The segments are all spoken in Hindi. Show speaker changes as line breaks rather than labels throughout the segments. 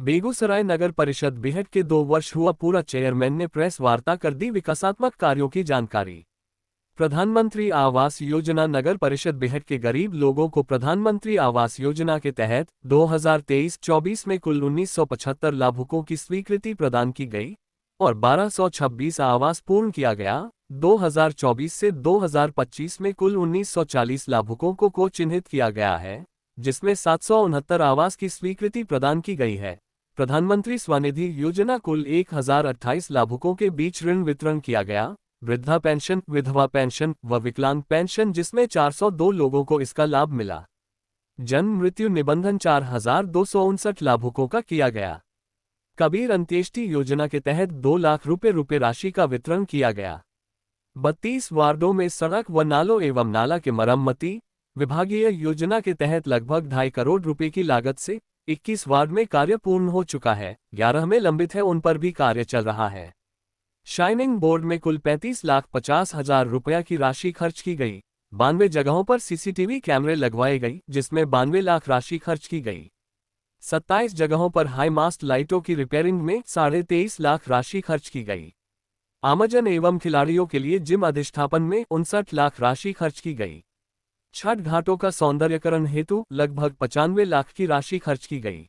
बेगूसराय नगर परिषद बिहट के 2 वर्ष हुआ पूरा। चेयरमैन ने प्रेस वार्ता कर दी विकासात्मक कार्यों की जानकारी। प्रधानमंत्री आवास योजना। नगर परिषद बिहट के गरीब लोगों को प्रधानमंत्री आवास योजना के तहत 2023-24 में कुल 1975 लाभुकों की स्वीकृति प्रदान की गई और 1226 आवास पूर्ण किया गया। 2024 से 2025 में कुल 1940 लाभुकों को चिन्हित किया गया है, जिसमें 769 आवास की स्वीकृति प्रदान की गई है। प्रधानमंत्री स्वनिधि योजना कुल 1028 लाभुकों के बीच ऋण वितरण किया गया। वृद्धा पेंशन, विधवा पेंशन व विकलांग पेंशन, जिसमें 402 लोगों को इसका लाभ मिला। जन्म मृत्यु निबंधन 4259 लाभुकों का किया गया। कबीर अंत्येष्टि योजना के तहत 2 लाख रुपए राशि का वितरण किया गया। 32 वार्डों में सड़क व नालों एवं नाला के मरम्मती। विभागीय योजना के तहत लगभग 2.5 करोड़ रुपए की लागत से 21 वार्ड में कार्य पूर्ण हो चुका है। 11 में लंबित है, उन पर भी कार्य चल रहा है। शाइनिंग बोर्ड में कुल 35,50,000 रुपया की राशि खर्च की गई। 92 जगहों पर सीसीटीवी कैमरे लगवाए गई, जिसमें 92 लाख राशि खर्च की गई। 27 जगहों पर हाई मास्ट लाइटों की रिपेयरिंग में 23.5 लाख राशि खर्च की गई। आमजन एवं खिलाड़ियों के लिए जिम अधिष्ठापन में 59 लाख राशि खर्च की गई। छठ घाटों का सौंदर्यकरण हेतु लगभग 95 लाख की राशि खर्च की गई।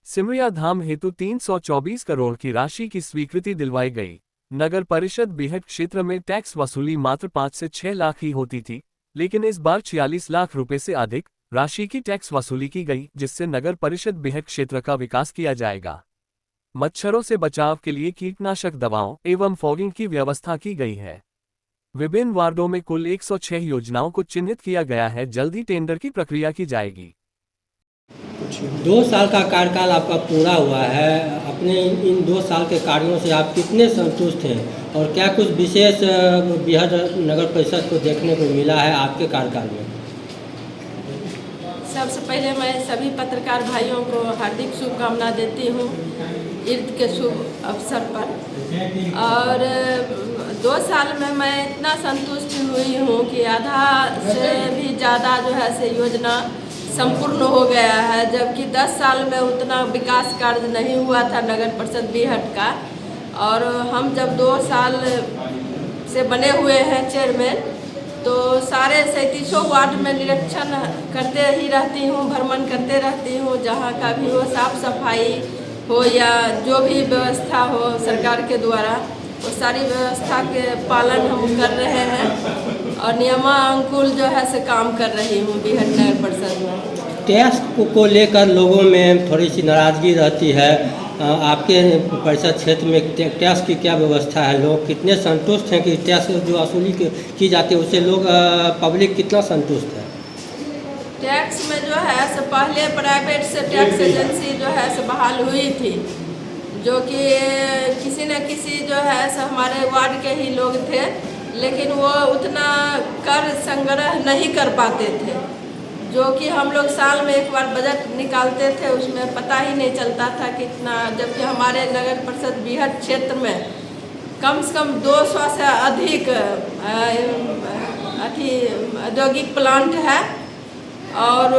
सिमरिया धाम हेतु 324 करोड़ की राशि की स्वीकृति दिलवाई गई। नगर परिषद बिहट क्षेत्र में टैक्स वसूली मात्र 5 से 6 लाख ही होती थी, लेकिन इस बार 46 लाख रुपए से अधिक राशि की टैक्स वसूली की गई, जिससे नगर परिषद बिहट क्षेत्र का विकास किया जाएगा। मच्छरों से बचाव के लिए कीटनाशक दवाओं एवं फॉगिंग की व्यवस्था की गई है। विभिन्न वार्डों में कुल 106 योजनाओं को चिन्हित किया गया है। जल्द ही टेंडर की प्रक्रिया की जाएगी।
2 साल का कार्यकाल आपका पूरा हुआ है। अपने इन 2 साल के कार्यों से आप कितने संतुष्ट हैं और क्या कुछ विशेष बिहट नगर परिषद को देखने को मिला है आपके कार्यकाल में?
सबसे पहले मैं सभी पत्रकार भाइयों को हार्दिक शुभकामना देती हूँ ईद के शुभ अवसर पर। और 2 साल में मैं इतना संतुष्ट हुई हूँ कि आधा से भी ज़्यादा जो है से योजना संपूर्ण हो गया है, जबकि 10 साल में उतना विकास कार्य नहीं हुआ था नगर परिषद बिहट का। और हम जब 2 साल से बने हुए हैं चेयरमैन, तो सारे 37 वार्ड में निरीक्षण करते ही रहती हूँ, भ्रमण करते रहती हूँ। जहाँ का भी हो, साफ सफाई हो या जो भी व्यवस्था हो सरकार के द्वारा, वो सारी व्यवस्था के पालन हम कर रहे हैं और नियमानुकूल जो है से काम कर रही हूँ बिहट नगर परिषद में।
टैक्स को लेकर लोगों में थोड़ी सी नाराज़गी रहती है। आपके परिषद क्षेत्र में टैक्स की क्या व्यवस्था है? लोग कितने संतुष्ट हैं कि टैक्स जो वसूली की जाती है उससे लोग पब्लिक कितना संतुष्ट है?
टैक्स में जो है से पहले प्राइवेट से टैक्स एजेंसी जो है से बहाल हुई थी, जो कि किसी न किसी जो है से हमारे वार्ड के ही लोग थे, लेकिन वो उतना कर संग्रह नहीं कर पाते थे। जो कि हम लोग साल में एक बार बजट निकालते थे, उसमें पता ही नहीं चलता था कितना, जबकि हमारे नगर परिषद बिहट क्षेत्र में कम से कम 200 से अधिक औद्योगिक प्लांट है। और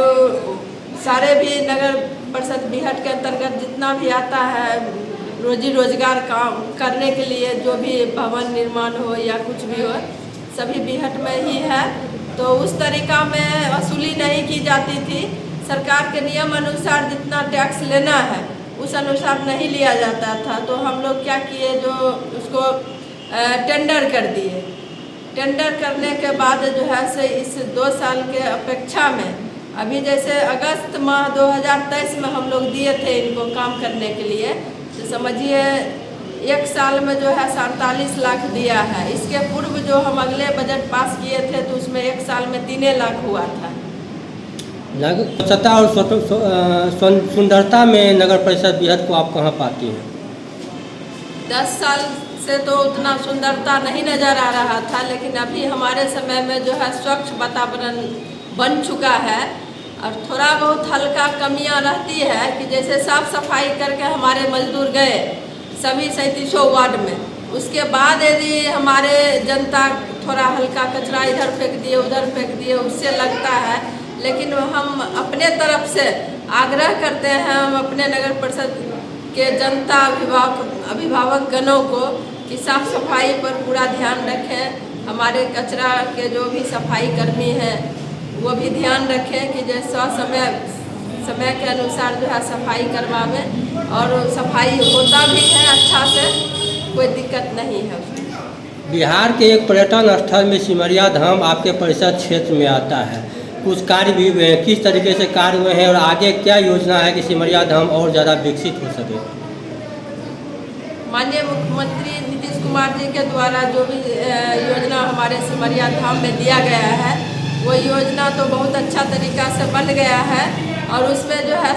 सारे भी नगर परिषद बिहट के अंतर्गत जितना भी आता है रोजी रोजगार काम करने के लिए, जो भी भवन निर्माण हो या कुछ भी हो, सभी बिहट में ही है। तो उस तरीका में वसूली नहीं की जाती थी। सरकार के नियम अनुसार जितना टैक्स लेना है उस अनुसार नहीं लिया जाता था। तो हम लोग क्या किए, जो उसको टेंडर कर दिए। टेंडर करने के बाद जो है से इस 2 साल के अपेक्षा में अभी जैसे अगस्त माह 2023 में हम लोग दिए थे इनको काम करने के लिए, तो समझिए 1 साल में जो है 47 लाख दिया है। इसके पूर्व जो हम अगले बजट पास किए थे तो उसमें 1 साल में 3 लाख हुआ था।
स्वच्छता और सुंदरता में नगर परिषद बिहट को आप कहाँ पाती हैं?
10 साल से तो उतना सुंदरता नहीं नज़र आ रहा था, लेकिन अभी हमारे समय में जो है स्वच्छ वातावरण बन चुका है। और थोड़ा बहुत हल्का कमियां रहती है कि जैसे साफ़ सफाई करके हमारे मजदूर गए सभी 37 वार्ड में, उसके बाद यदि हमारे जनता थोड़ा हल्का कचरा इधर फेंक दिए उधर फेंक दिए, उससे लगता है। लेकिन हम अपने तरफ से आग्रह करते हैं, हम अपने नगर परिषद के जनता अभिभावक गणों को कि साफ सफाई पर पूरा ध्यान रखें। हमारे कचरा के जो भी सफाई कर्मी हैं वो भी ध्यान रखें कि जैसा समय के अनुसार जो है सफाई करवावें, और सफाई होता भी है अच्छा से, कोई दिक्कत नहीं है उसमें।
बिहार के एक पर्यटन स्थल में सिमरिया धाम आपके परिषद क्षेत्र में आता है, कुछ कार्य भी हुए हैं, किस तरीके से कार्य हुए हैं और आगे क्या योजना है कि सिमरिया धाम और ज़्यादा विकसित हो सके?
माननीय मुख्यमंत्री नीतीश कुमार जी के द्वारा जो भी योजना हमारे सिमरिया धाम में दिया गया है, वो योजना तो बहुत अच्छा तरीका से बन गया है। और उसमें जो है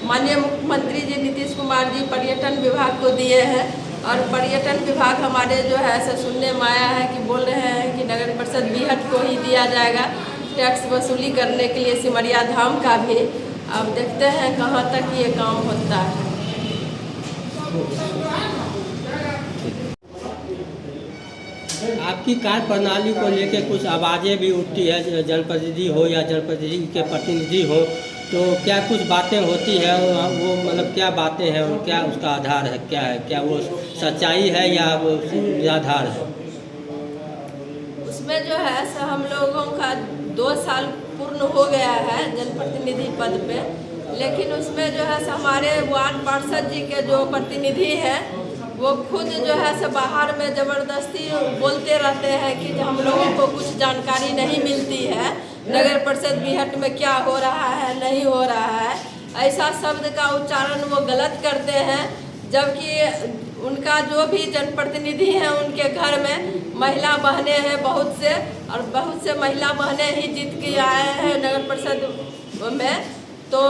माननीय मुख्यमंत्री जी नीतीश कुमार जी पर्यटन विभाग को दिए हैं, और पर्यटन विभाग हमारे जो है सुनने में आया है कि बोल रहे हैं कि नगर परिषद बीहट को ही दिया जाएगा टैक्स वसूली करने के लिए सिमरिया धाम का भी। अब देखते हैं कहाँ तक ये काम होता है।
आपकी कार्य प्रणाली को लेकर कुछ आवाज़ें भी उठती है, जनप्रतिनिधि हो या जनप्रतिनिधि के प्रतिनिधि हो, तो क्या कुछ बातें होती है, वो मतलब क्या बातें हैं और क्या उसका आधार है, क्या है, क्या वो सच्चाई है या वो निराधार है?
उसमें जो है हम लोगों का 2 साल पूर्ण हो गया है जनप्रतिनिधि पद पे, लेकिन उसमें जो है हमारे वार्ड पार्षद जी के जो प्रतिनिधि हैं वो खुद जो है बाहर में ज़बरदस्ती बोलते रहते हैं कि हम लोगों को कुछ जानकारी नहीं मिलती है, नगर परिषद बीहट में क्या हो रहा है नहीं हो रहा है, ऐसा शब्द का उच्चारण वो गलत करते हैं। जबकि उनका जो भी जनप्रतिनिधि हैं उनके घर में महिला बहनें हैं बहुत से, और बहुत से महिला बहनें ही जीत के आए हैं नगर परिषद में। तो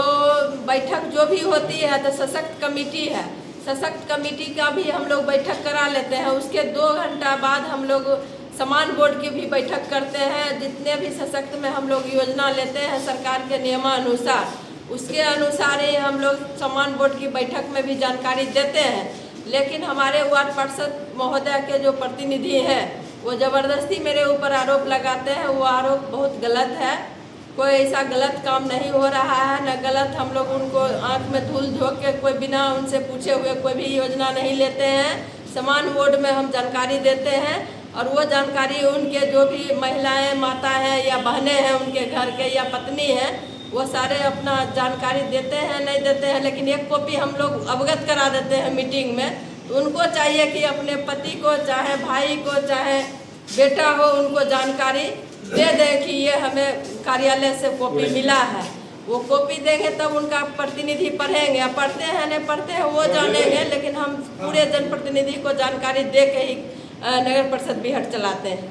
बैठक जो भी होती है तो सशक्त कमेटी है, सशक्त कमेटी का भी हम लोग बैठक करा लेते हैं। उसके 2 घंटा बाद हम लोग समान बोर्ड की भी बैठक करते हैं। जितने भी सशक्त में हम लोग योजना लेते हैं सरकार के नियमानुसार, उसके अनुसार ही हम लोग समान बोर्ड की बैठक में भी जानकारी देते हैं। लेकिन हमारे वार्ड पार्षद महोदय के जो प्रतिनिधि हैं वो ज़बरदस्ती मेरे ऊपर आरोप लगाते हैं। वो आरोप बहुत गलत है, कोई ऐसा गलत काम नहीं हो रहा है, न गलत हम लोग उनको आंख में धूल झोंक के कोई बिना उनसे पूछे हुए कोई भी योजना नहीं लेते हैं। समान बोर्ड में हम जानकारी देते हैं, और वो जानकारी उनके जो भी महिलाएं माता हैं या बहनें हैं उनके घर के या पत्नी हैं, वो सारे अपना जानकारी देते हैं नहीं देते हैं, लेकिन एक कॉपी हम लोग अवगत करा देते हैं मीटिंग में। तो उनको चाहिए कि अपने पति को चाहे भाई को चाहे बेटा हो उनको जानकारी दे दें कि ये हमें कार्यालय से कॉपी मिला है। वो कॉपी देंगे तब उनका प्रतिनिधि पढ़ेंगे, पढ़ते हैं नहीं पढ़ते हैं वो जानेंगे, लेकिन हम पूरे जनप्रतिनिधि को जानकारी दे के ही नगर परिषद बीहट चलाते हैं।